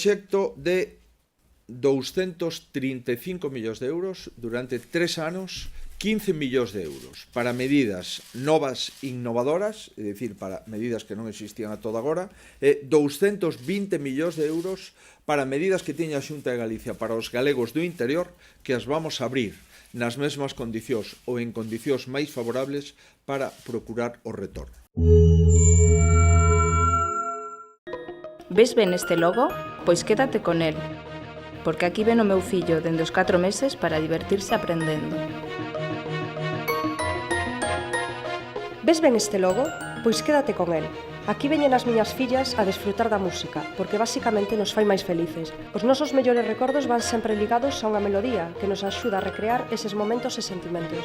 proxecto de 235 millóns de euros durante 3 anos, 15 millóns de euros para medidas novas innovadoras, é dicir, para medidas que non existían a toda agora, e 220 millóns de euros para medidas que tiña a Xunta de Galicia para os galegos do interior, que as vamos a abrir nas mesmas condicións ou en condicións máis favorables para procurar o retorno. Ves ben este logo? Pois quédate con el, porque aquí ven o meu fillo dende os 4 meses para divertirse aprendendo. Ves ben este logo? Pois quédate con el. Aquí veñen as miñas fillas a desfrutar da música, porque basicamente nos fai máis felices. Os nosos mellores recordos van sempre ligados a unha melodía que nos axuda a recrear eses momentos e sentimentos.